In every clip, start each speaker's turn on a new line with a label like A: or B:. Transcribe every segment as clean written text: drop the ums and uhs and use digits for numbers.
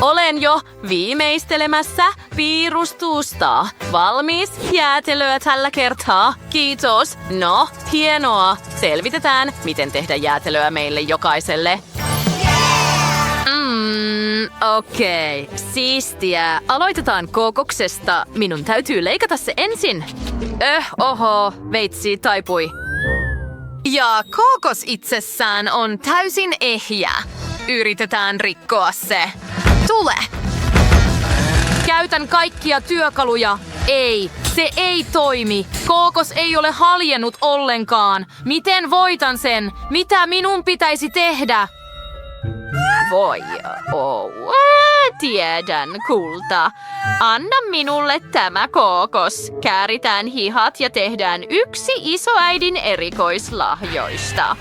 A: Olen jo viimeistelemässä piirustusta. Valmis jäätelöä tällä kertaa. Kiitos. No, hienoa. Selvitetään, miten tehdä jäätelöä meille jokaiselle. Okei. Siistiä. Aloitetaan kookoksesta. Minun täytyy leikata se ensin. Oho, veitsi taipui. Ja kookos itsessään on täysin ehjä. Yritetään rikkoa se. Tule! Käytän kaikkia työkaluja. Ei, se ei toimi. Kookos ei ole haljennut ollenkaan. Miten voitan sen? Mitä minun pitäisi tehdä? Tiedän, kulta. Anna minulle tämä kookos. Kääritään hihat ja tehdään yksi isoäidin erikoislahjoista.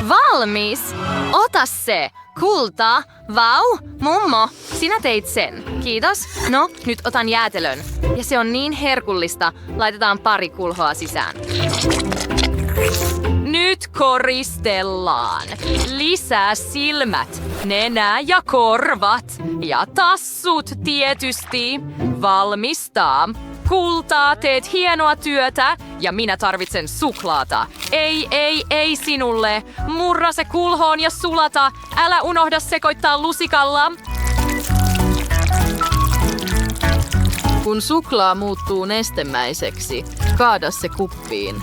A: Valmis! Ota se! Kulta! Vau! Mummo! Sinä teit sen. Kiitos. No, nyt otan jäätelön. Ja se on niin herkullista. Laitetaan pari kulhoa sisään. Nyt koristellaan. Lisää silmät, nenä ja korvat. Ja tassut tietysti. Valmistaa. Kultaa, teet hienoa työtä ja minä tarvitsen suklaata. Ei sinulle. Murra se kulhoon ja sulata. Älä unohda sekoittaa lusikalla. Kun suklaa muuttuu nestemäiseksi, kaada se kuppiin.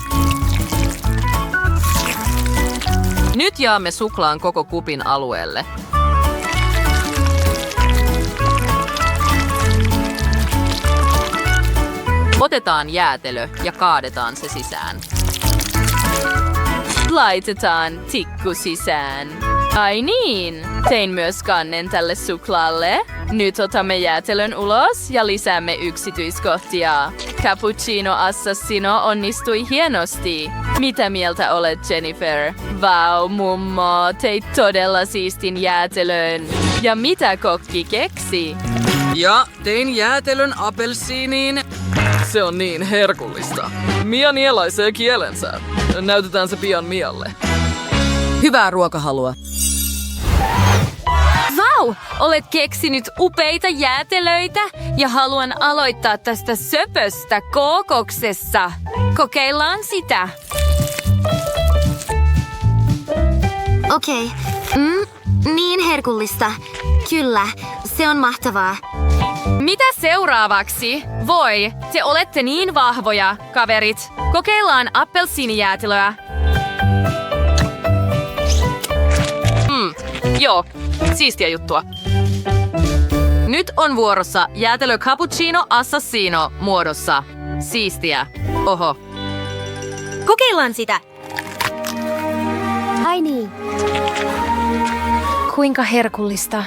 A: Nyt jaamme suklaan koko kupin alueelle. Otetaan jäätelö ja kaadetaan se sisään. Laitetaan tikku sisään. Ai niin, tein myös kannen tälle suklaalle. Nyt otamme jäätelön ulos ja lisäämme yksityiskohtia. Cappuccino Assassino onnistui hienosti. Mitä mieltä olet, Jennifer? Vau, mummo, teit todella siistin jäätelön. Ja mitä kokki keksi?
B: Ja tein jäätelön apelsiiniin. Se on niin herkullista. Mia nielaisee kielensä. Näytetään se pian Mialle.
C: Hyvää ruokahalua.
A: Vau! Olet keksinyt upeita jäätelöitä ja haluan aloittaa tästä söpöstä kookoksessa. Kokeillaan sitä.
D: Okei. Niin herkullista. Kyllä, se on mahtavaa.
A: Mitä seuraavaksi? Voi, te olette niin vahvoja, kaverit. Kokeillaan appelsiinijäätelöä. Joo, siistiä juttua. Nyt on vuorossa jäätelö Cappuccino Assassino muodossa. Siistiä. Oho.
D: Kokeillaan sitä. Ai niin.
A: Kuinka herkullista.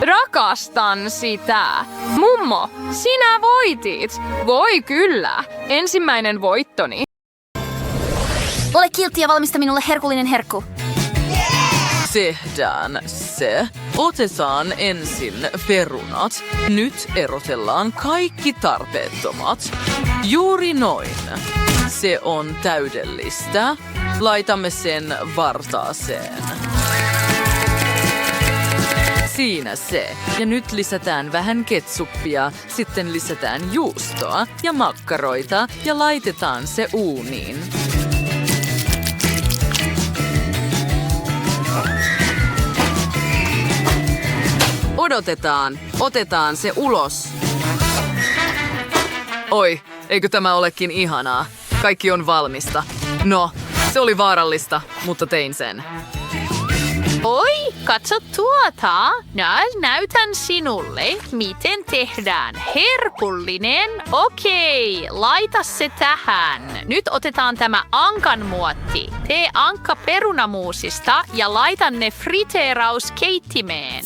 A: Rakastan sitä. Mummo, sinä voitit. Voi kyllä. Ensimmäinen voittoni.
D: Ole kiltti ja valmista minulle herkullinen herkku.
B: Tehdään se. Otetaan ensin perunat. Nyt erotellaan kaikki tarpeettomat. Juuri noin. Se on täydellistä. Laitamme sen vartaaseen. Siinä se. Ja nyt lisätään vähän ketsuppia, sitten lisätään juustoa ja makkaroita ja laitetaan se uuniin. Odotetaan. Otetaan se ulos. Oi, eikö tämä olekin ihanaa? Kaikki on valmista. No, se oli vaarallista, mutta tein sen.
A: Oi, katso tuota. Näytän sinulle, miten tehdään herkullinen. Okei, laita se tähän. Nyt otetaan tämä ankan muotti. Tee ankka perunamuusista ja laita ne friteerauskeittimeen.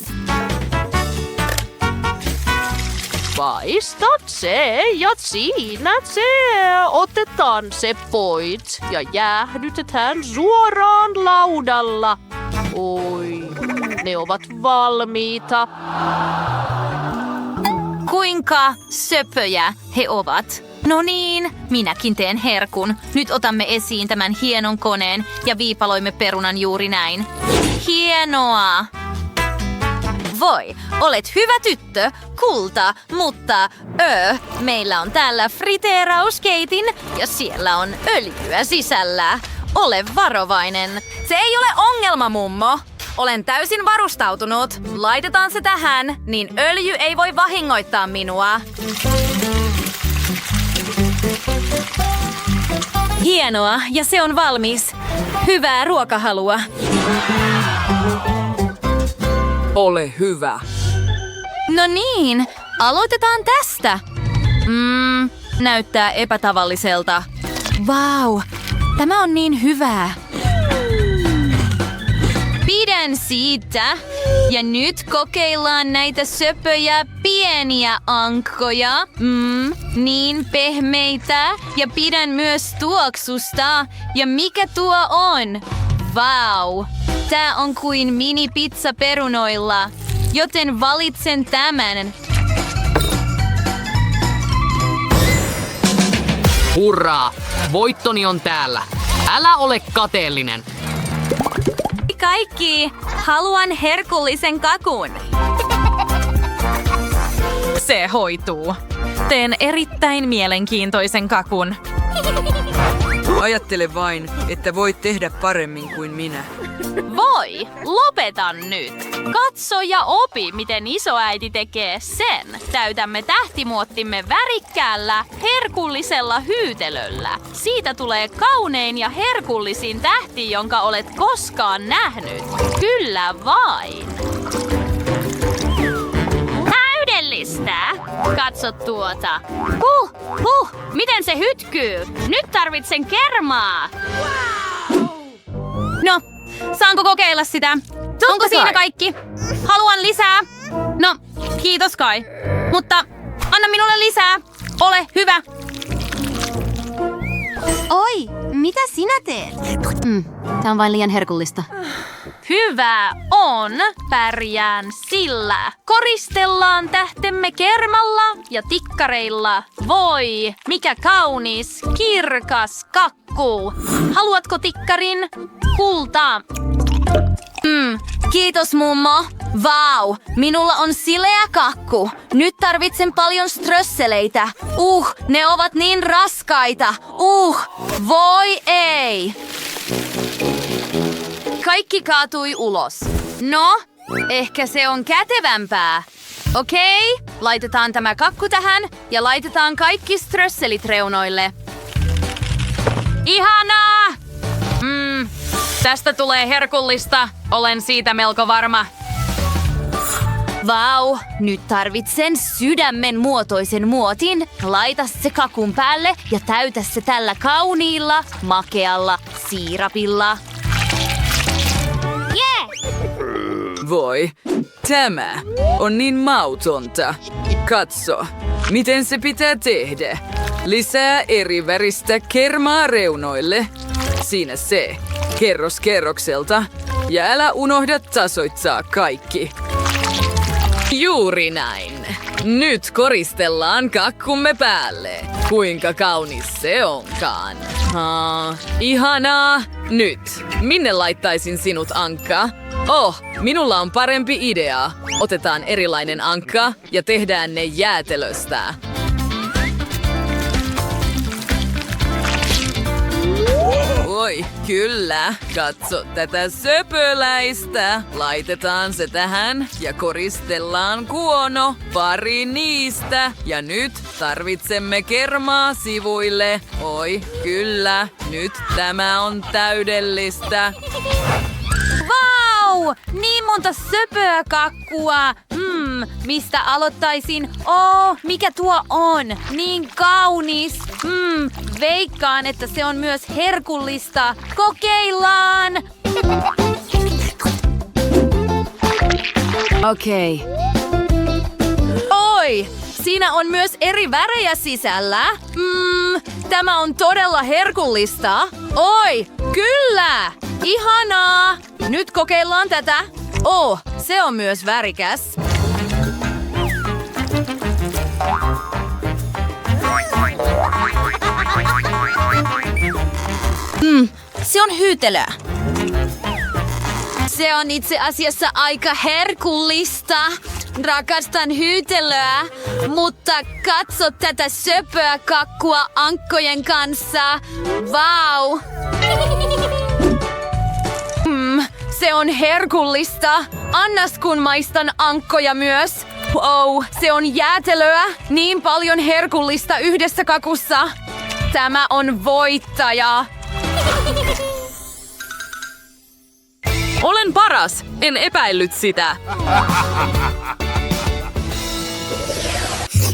A: Paistat se ja siinä se. Otetaan se pois ja jäähdytetään suoraan laudalla. Oi, ne ovat valmiita. Kuinka söpöjä he ovat?
D: No niin, minäkin teen herkun. Nyt otamme esiin tämän hienon koneen ja viipaloimme perunan juuri näin. Hienoa! Voi, olet hyvä tyttö, kulta, mutta meillä on täällä friteerauskeitin ja siellä on öljyä sisällä. Ole varovainen. Se ei ole ongelma, mummo. Olen täysin varustautunut. Laitetaan se tähän, niin öljy ei voi vahingoittaa minua. Hienoa, ja se on valmis. Hyvää ruokahalua.
C: Ole hyvä.
D: No niin, aloitetaan tästä. Näyttää epätavalliselta. Vau, tämä on niin hyvää. Pidän siitä. Ja nyt kokeillaan näitä söpöjä pieniä ankkoja. Niin pehmeitä. Ja pidän myös tuoksusta. Ja mikä tuo on? Vau! Tää on kuin mini-pizza perunoilla. Joten valitsen tämän.
E: Hurraa! Voittoni on täällä. Älä ole kateellinen.
D: Kaikki! Haluan herkullisen kakun.
F: Se hoituu. Teen erittäin mielenkiintoisen kakun.
C: Ajattele vain, että voit tehdä paremmin kuin minä.
A: Voi, lopeta nyt. Katso ja opi, miten isoäiti tekee sen. Täytämme tähtimuottimme värikkäällä, herkullisella hyytelöllä. Siitä tulee kaunein ja herkullisin tähti, jonka olet koskaan nähnyt. Kyllä vain. Täydellistä! Katso tuota. Miten se hytkyy? Nyt tarvitsen kermaa.
D: No, saanko kokeilla sitä? Onko siinä kaikki? Haluan lisää. No, kiitos kai. Mutta anna minulle lisää. Ole hyvä. Oi, mitä sinä teet? Tää on vain liian herkullista.
A: Hyvä on, pärjään sillä. Koristellaan tähtemme kermalla ja tikkareilla. Voi, mikä kaunis, kirkas kakku. Haluatko tikkarin? Kultaa.
D: Kiitos mummo. Vau, minulla on sileä kakku. Nyt tarvitsen paljon strösseleitä. Ne ovat niin raskaita. Voi ei. Kaikki kaatui ulos. No, ehkä se on kätevämpää. Okei, laitetaan tämä kakku tähän ja laitetaan kaikki strösselit reunoille.
F: Ihanaa! Tästä tulee herkullista. Olen siitä melko varma.
D: Vau, nyt tarvitsen sydämen muotoisen muotin. Laita se kakun päälle ja täytä se tällä kauniilla, makealla siirapilla.
C: Voi, tämä on niin mautonta. Katso, miten se pitää tehdä. Lisää eri väristä kermaa reunoille. Siinä se, kerros kerrokselta. Ja älä unohda tasoittaa kaikki. Juuri näin. Nyt koristellaan kakkumme päälle. Kuinka kaunis se onkaan. Ihanaa. Nyt, minne laittaisin sinut, Ankka? Minulla on parempi idea. Otetaan erilainen ankka ja tehdään ne jäätelöstä. Oi, kyllä. Katso tätä söpöläistä. Laitetaan se tähän ja koristellaan kuono. Pari niistä. Ja nyt tarvitsemme kermaa sivuille. Oi, kyllä. Nyt tämä on täydellistä.
D: Vau! Niin monta söpöä kakkua. Mistä aloittaisin? Mikä tuo on? Niin kaunis. Veikkaan, että se on myös herkullista. Kokeillaan!
C: Okei.
D: Oi! Siinä on myös eri värejä sisällä. Tämä on todella herkullista. Oi! Kyllä! Ihanaa! Nyt kokeillaan tätä. Se on myös värikäs. Se on hyytelöä. Se on itse asiassa aika herkullista. Rakastan hyytelöä, mutta katso tätä söpöä kakkua ankkojen kanssa. Vau! Se on herkullista. Annas kun maistan ankkoja myös. Oh, se on jäätelöä. Niin paljon herkullista yhdessä kakussa. Tämä on voittaja.
B: Olen paras, en epäillyt sitä.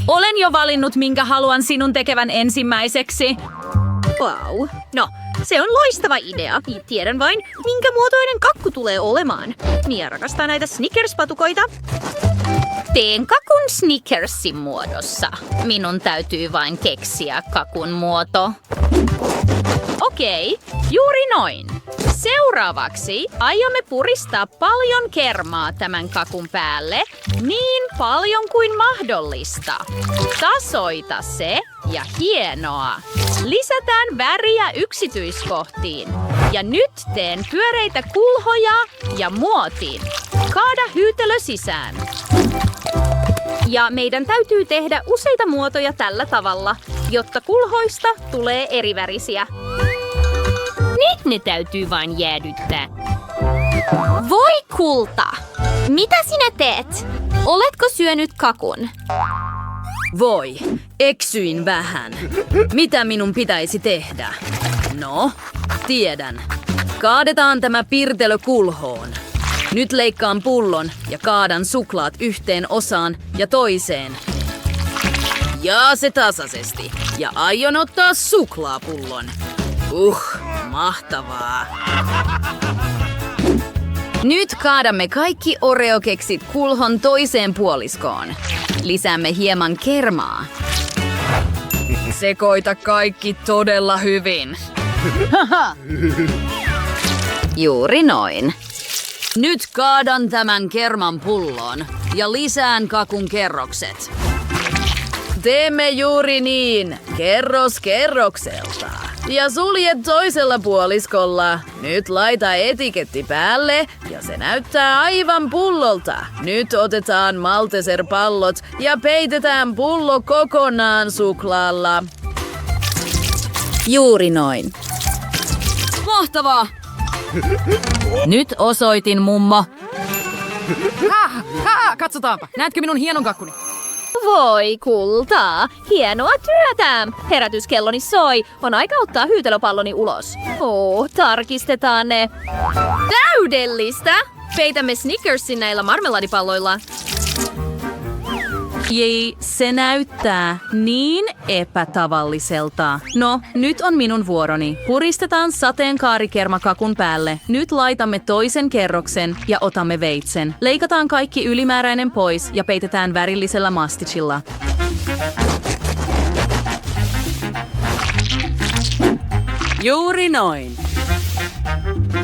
F: Olen jo valinnut, minkä haluan sinun tekevän ensimmäiseksi.
G: Wow. No, se on loistava idea. Tiedän vain, minkä muotoinen kakku tulee olemaan. Mia rakastaa näitä Snickers-patukoita.
D: Teen kakun Snickersin muodossa. Minun täytyy vain keksiä kakun muoto. Okei, juuri noin. Seuraavaksi aiomme puristaa paljon kermaa tämän kakun päälle, niin paljon kuin mahdollista. Tasoita se ja hienoa. Lisätään väriä yksityiskohtiin. Ja nyt teen pyöreitä kulhoja ja muotin. Kaada hyytelö sisään. Ja meidän täytyy tehdä useita muotoja tällä tavalla, jotta kulhoista tulee erivärisiä.
G: Nyt ne täytyy vain jäädyttää.
D: Voi kulta! Mitä sinä teet? Oletko syönyt kakun?
C: Voi, eksyin vähän. Mitä minun pitäisi tehdä? No, tiedän. Kaadetaan tämä pirtelö kulhoon. Nyt leikkaan pullon ja kaadan suklaat yhteen osaan ja toiseen. Jaa se tasaisesti. Ja aion ottaa suklaapullon. Mahtavaa. Nyt kaadamme kaikki Oreo-keksit kulhon toiseen puoliskoon. Lisäämme hieman kermaa. Sekoita kaikki todella hyvin. Juuri noin. Nyt kaadan tämän kerman pulloon ja lisään kakun kerrokset. Teemme juuri niin, kerros kerrokselta. Ja sulje toisella puoliskolla. Nyt laita etiketti päälle ja se näyttää aivan pullolta. Nyt otetaan Malteser-pallot ja peitetään pullo kokonaan suklaalla. Juuri noin. Mahtavaa! Nyt osoitin, mummo.
B: Katsotaanpa. Näetkö minun hienon kakkuni?
G: Voi kultaa! Hienoa työtä! Herätyskelloni soi. On aika ottaa hyytelöpalloni ulos. Tarkistetaan ne. Täydellistä! Peitämme Snickersin näillä marmeladipalloilla.
C: Jei, se näyttää niin epätavalliselta. No, nyt on minun vuoroni. Puristetaan sateenkaarikermakakun päälle. Nyt laitamme toisen kerroksen ja otamme veitsen. Leikataan kaikki ylimääräinen pois ja peitetään värillisellä mastichilla. Juuri noin.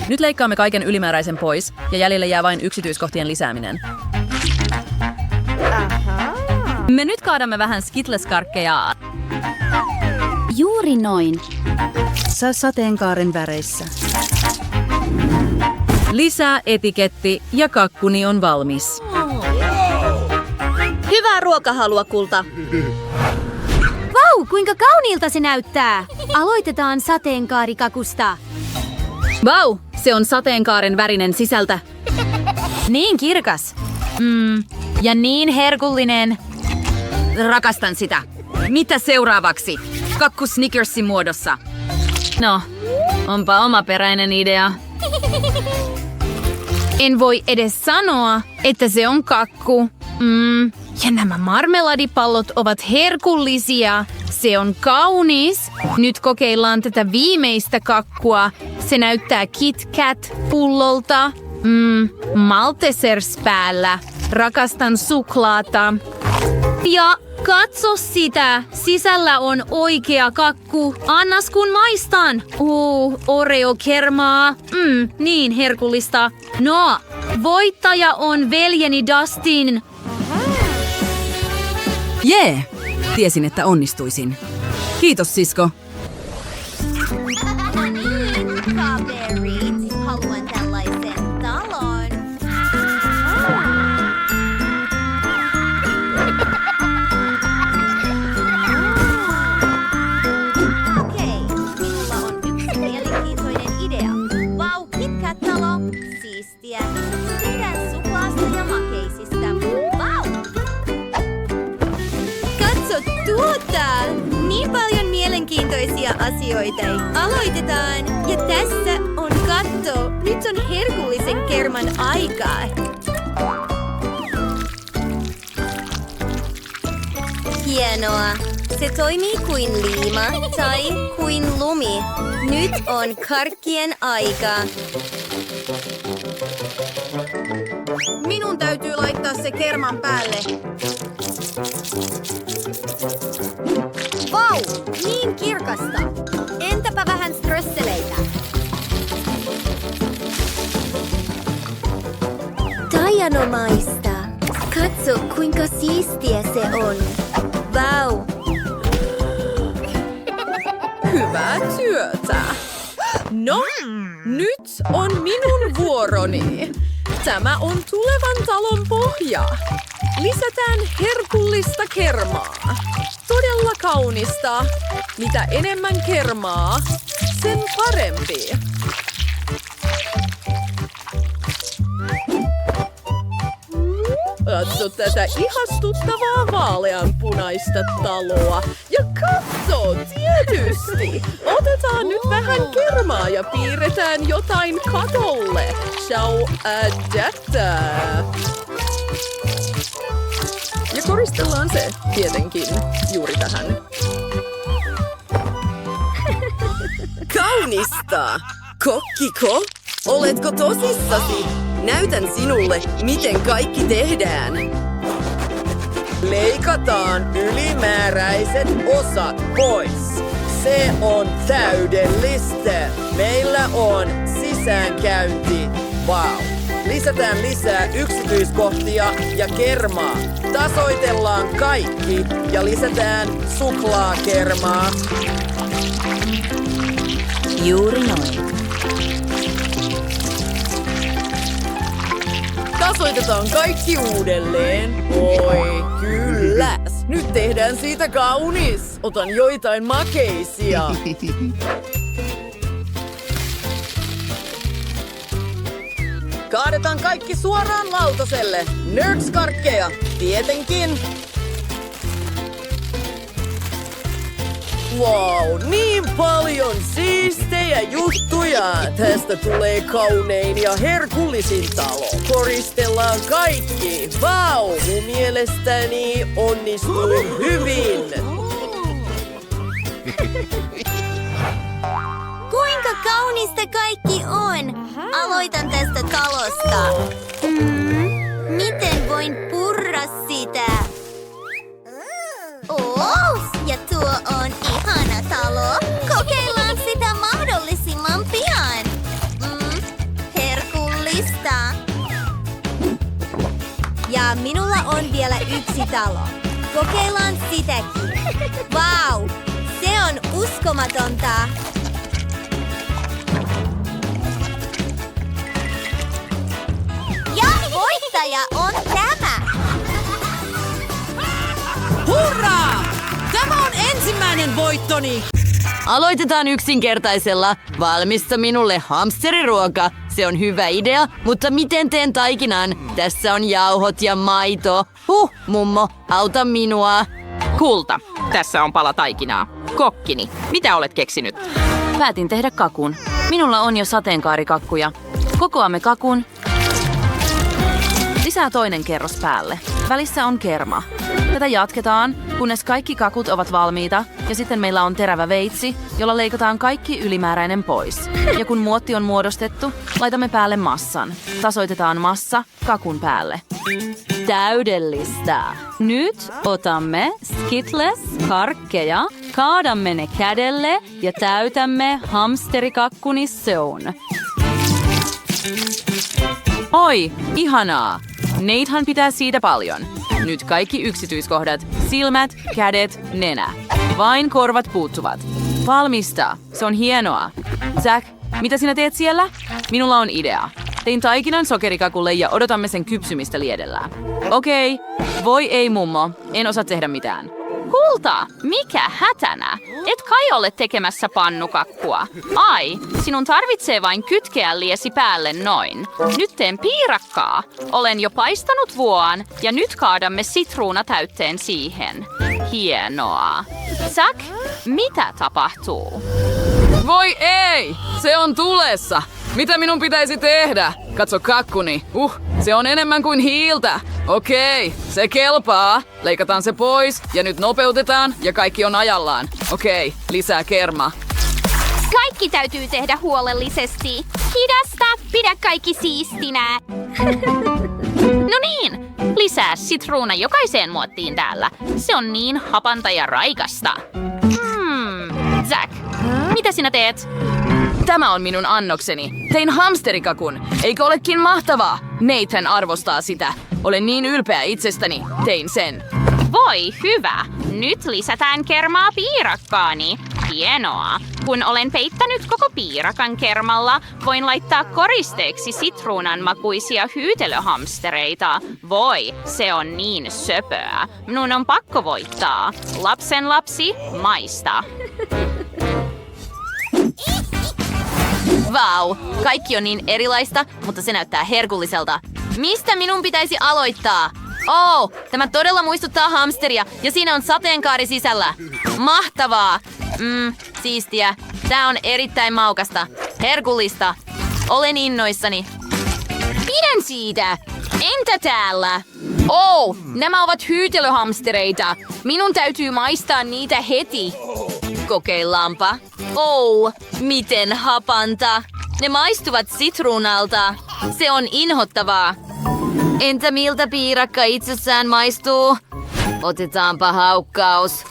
C: Nyt leikkaamme kaiken ylimääräisen pois ja jäljelle jää vain yksityiskohtien lisääminen. Me nyt kaadamme vähän skitleskarkkeja.
G: Juuri noin.
C: Sateenkaaren väreissä. Lisää etiketti ja kakkuni on valmis.
G: Hyvää ruokahalua, kulta.
D: Vau, kuinka kauniilta se näyttää! Aloitetaan sateenkaarikakusta.
C: Vau, se on sateenkaaren värinen sisältä.
D: Niin kirkas. Ja niin herkullinen.
C: Rakastan sitä. Mitä seuraavaksi? Kakku Snickersin muodossa. No, onpa omaperäinen idea.
D: En voi edes sanoa, että se on kakku. Ja nämä marmeladipallot ovat herkullisia. Se on kaunis. Nyt kokeillaan tätä viimeistä kakkua. Se näyttää Kit Kat-pullolta. Maltesers päällä. Rakastan suklaata. Ja katso sitä. Sisällä on oikea kakku. Annas kun maistan. Oreo-kermaa. Niin herkullista. No, voittaja on veljeni Dustin.
C: Jee! Tiesin, että onnistuisin. Kiitos, sisko.
G: No niin,
H: mielenkiintoisia asioita. Aloitetaan. Ja tässä on katto. Nyt on herkullisen kerman aika. Hienoa. Se toimii kuin liima tai kuin lumi. Nyt on karkkien aika.
C: Minun täytyy laittaa se kerman päälle.
H: Vau, niin kirkasta. Entäpä vähän strösseleitä? Taianomaista. Katso, kuinka siistiä se on. Vau.
C: Hyvää työtä. No, nyt on minun vuoroni. Tämä on tulevan talon pohja. Lisätään herkullista kermaa. Todella kaunista. Mitä enemmän kermaa, sen parempi. Katso tätä ihastuttavaa vaaleanpunaista taloa. Ja katso, tietysti! Otetaan nyt vähän kermaa ja piirretään jotain katolle. Ciao, detta! Ja koristellaan se tietenkin juuri tähän.
I: Kaunista! Kokkiko? Oletko tosissasi? Näytän sinulle, miten kaikki tehdään. Leikataan ylimääräiset osat pois. Se on täydellistä. Meillä on sisäänkäynti. Wow. Lisätään lisää yksityiskohtia ja kermaa. Tasoitellaan kaikki ja lisätään suklaakermaa.
C: Juuri noin.
I: Tasoitetaan kaikki uudelleen. Oi, kylläs. Nyt tehdään siitä kaunis. Otan joitain makeisia. Kaadetaan kaikki suoraan lautaselle. Nerds-karkkeja, tietenkin. Wow, niin paljon siistejä juttuja! Tästä tulee kaunein ja herkullisin talo. Koristellaan kaikki. Vau, mun mielestäni onnistui hyvin.
H: Kuinka kaunista kaikki on? Aloitan tästä talosta. Miten voin purra sitä? Ja tuo on ihana talo. Kokeillaan sitä mahdollisimman pian. Herkullista. Ja minulla on vielä yksi talo. Kokeillaan sitäkin. Vau, se on uskomatonta. Ja voittaja on tämä.
I: Hurraa! Tämä on ensimmäinen voittoni! Aloitetaan yksinkertaisella. Valmista minulle hamsteriruoka. Se on hyvä idea, mutta miten teen taikinan? Tässä on jauhot ja maito. Mummo, auta minua.
J: Kulta, tässä on pala taikinaa. Kokkini, mitä olet keksinyt?
C: Päätin tehdä kakun. Minulla on jo sateenkaarikakkuja. Kokoamme kakun. Lisää toinen kerros päälle. Välissä on kerma. Tätä jatketaan, kunnes kaikki kakut ovat valmiita, ja sitten meillä on terävä veitsi, jolla leikataan kaikki ylimääräinen pois. Ja kun muotti on muodostettu, laitamme päälle massan. Tasoitetaan massa kakun päälle. Täydellistä! Nyt otamme Skittles-karkkeja, kaadamme ne kädelle ja täytämme hamsterikakkunissoon.
B: Oi, ihanaa! Neithan pitää siitä paljon. Nyt kaikki yksityiskohdat, silmät, kädet, nenä. Vain korvat puuttuvat. Valmista, se on hienoa. Zack, mitä sinä teet siellä? Minulla on idea. Tein taikinan sokerikakulle ja odotamme sen kypsymistä liedellä. Okei, voi ei mummo, en osaa tehdä mitään.
A: Kulta, mikä hätänä? Et kai ole tekemässä pannukakkua. Ai, sinun tarvitsee vain kytkeä liesi päälle noin. Nyt teen piirakkaa. Olen jo paistanut vuoan ja nyt kaadamme sitruunatäytteen siihen. Hienoa. Zack, mitä tapahtuu?
B: Voi ei! Se on tulessa! Mitä minun pitäisi tehdä? Katso kakkuni. Se on enemmän kuin hiiltä. Okei, se kelpaa. Leikataan se pois ja nyt nopeutetaan ja kaikki on ajallaan. Okei, lisää kerma.
G: Kaikki täytyy tehdä huolellisesti. Hidasta, pidä kaikki siistinä.
A: No niin, lisää sitruuna jokaiseen muottiin täällä. Se on niin hapanta ja raikasta. Zack, mitä sinä teet?
B: Tämä on minun annokseni. Tein hamsterikakun. Eikö olekin mahtavaa? Nathan arvostaa sitä. Olen niin ylpeä itsestäni. Tein sen.
A: Voi hyvä. Nyt lisätään kermaa piirakkaani. Hienoa. Kun olen peittänyt koko piirakan kermalla, voin laittaa koristeeksi sitruunan makuisia hyytelöhamstereita. Voi, se on niin söpöä. Minun on pakko voittaa. Lapsen lapsi, maista.
I: Vau, kaikki on niin erilaista, mutta se näyttää herkulliselta. Mistä minun pitäisi aloittaa? Tämä todella muistuttaa hamsteria ja siinä on sateenkaari sisällä. Mahtavaa! Siistiä. Tää on erittäin maukasta. Herkullista. Olen innoissani. Pidän siitä! Entä täällä? Nämä ovat hyytelöhamstereita. Minun täytyy maistaa niitä heti. Kokeillaanpa. Miten hapanta. Ne maistuvat sitruunalta. Se on inhottavaa. Entä miltä piirakka itsessään maistuu? Otetaanpa haukkaus.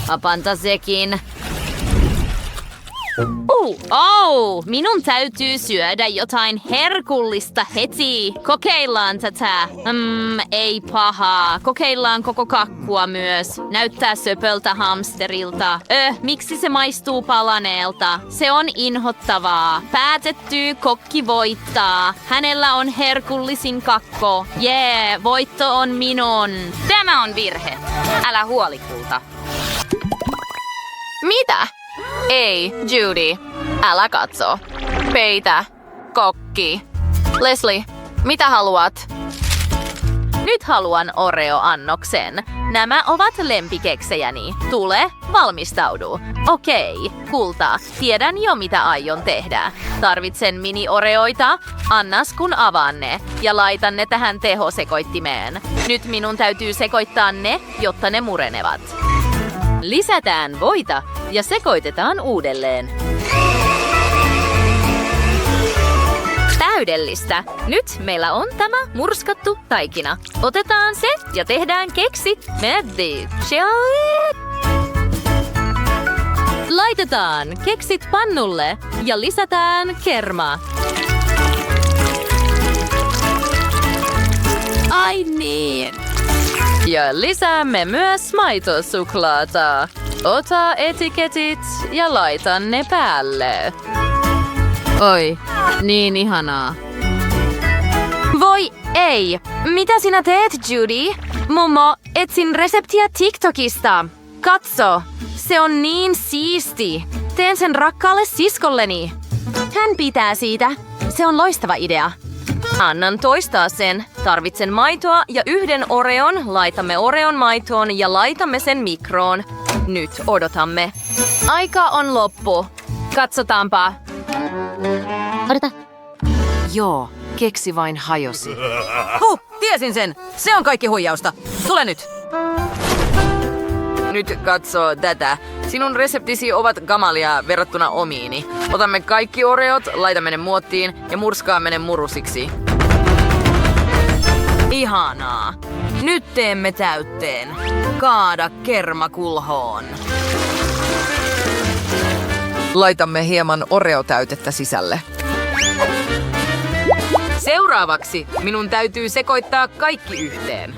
I: Hapanta sekin.
A: Minun täytyy syödä jotain herkullista heti. Kokeillaan tätä. Ei pahaa. Kokeillaan koko kakkua myös. Näyttää söpöltä hamsterilta. Miksi se maistuu palaneelta? Se on inhottavaa. Päätetty, kokki voittaa. Hänellä on herkullisin kakko. Voitto on minun.
D: Tämä on virhe. Älä huoli, kulta.
A: Mitä? Ei, Judy. Älä katso. Peitä. Kokki. Leslie, mitä haluat? Nyt haluan Oreo-annoksen. Nämä ovat lempikeksejäni. Tule, valmistaudu. Okei, kulta. Tiedän jo mitä aion tehdä. Tarvitsen mini-oreoita. Annas kun avaan ne. Ja laitan ne tähän tehosekoittimeen. Nyt minun täytyy sekoittaa ne, jotta ne murenevat. Lisätään voita ja sekoitetaan uudelleen. Täydellistä! Nyt meillä on tämä murskattu taikina. Otetaan se ja tehdään keksit meddi. Laitetaan keksit pannulle ja lisätään kermaa. Ai niin! Ja lisäämme myös maitosuklaata. Ota etiketit ja laita ne päälle.
B: Oi, niin ihanaa.
A: Voi ei! Mitä sinä teet, Judy? Mummo, etsin reseptiä TikTokista. Katso, se on niin siisti. Teen sen rakkaalle siskolleni. Hän pitää siitä. Se on loistava idea. Annan toistaa sen. Tarvitsen maitoa ja yhden Oreon. Laitamme Oreon maitoon ja laitamme sen mikroon. Nyt odotamme. Aika on loppu. Katsotaanpa. Odota.
B: Joo, keksi vain hajosi. Tiesin sen. Se on kaikki huijausta. Tule nyt. Nyt katso tätä. Sinun reseptisi ovat kamalia verrattuna omiini. Otamme kaikki Oreot, laitamme ne muottiin ja murskaamme ne murusiksi. Ihanaa. Nyt teemme täytteen. Kaada kerma kulhoon.
K: Laitamme hieman Oreo-täytettä sisälle.
B: Seuraavaksi minun täytyy sekoittaa kaikki yhteen.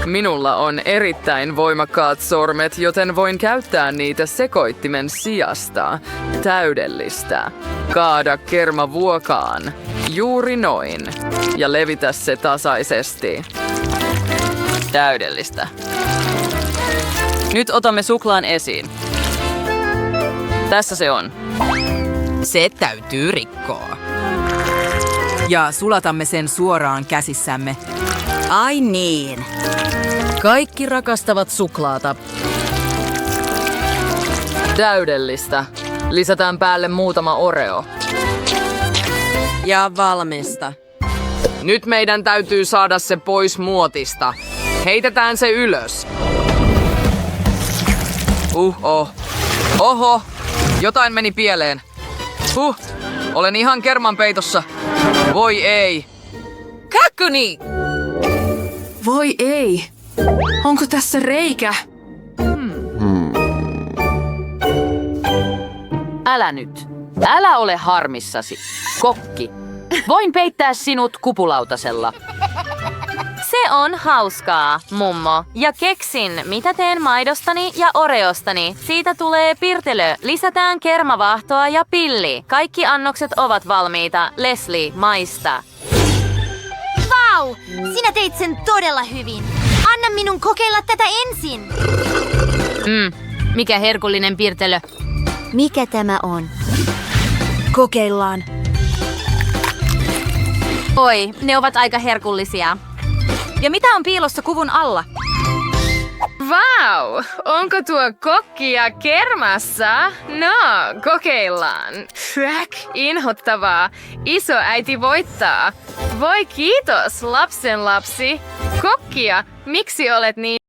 L: Minulla on erittäin voimakkaat sormet, joten voin käyttää niitä sekoittimen sijasta. Täydellistä. Kaada kerma vuokaan. Juuri noin. Ja levitä se tasaisesti. Täydellistä.
B: Nyt otamme suklaan esiin. Tässä se on.
M: Se täytyy rikkoa. Ja sulatamme sen suoraan käsissämme.
I: Ai niin. Kaikki rakastavat suklaata.
L: Täydellistä. Lisätään päälle muutama Oreo.
I: Ja valmista.
L: Nyt meidän täytyy saada se pois muotista. Heitetään se ylös. Oho, jotain meni pieleen. Olen ihan kerman peitossa. Voi ei.
M: Kakuni!
N: Voi ei. Onko tässä reikä?
B: Älä nyt. Älä ole harmissasi. Kokki. Voin peittää sinut kupulautasella.
D: Se on hauskaa, mummo. Ja keksin, mitä teen maidostani ja oreostani. Siitä tulee pirtelö. Lisätään kermavaahtoa ja pilli. Kaikki annokset ovat valmiita. Leslie, maista.
O: Vau! Sinä teit sen todella hyvin. Anna minun kokeilla tätä ensin.
D: Mikä herkullinen pirtelö.
O: Mikä tämä on? Kokeillaan.
D: Oi, ne ovat aika herkullisia. Ja mitä on piilossa kuvun alla?
A: Vau! Onko tuo kokkia kermassa? No, kokeillaan. Inhottavaa. Isoäiti voittaa. Voi kiitos, lapsenlapsi. Kokkia, miksi olet niin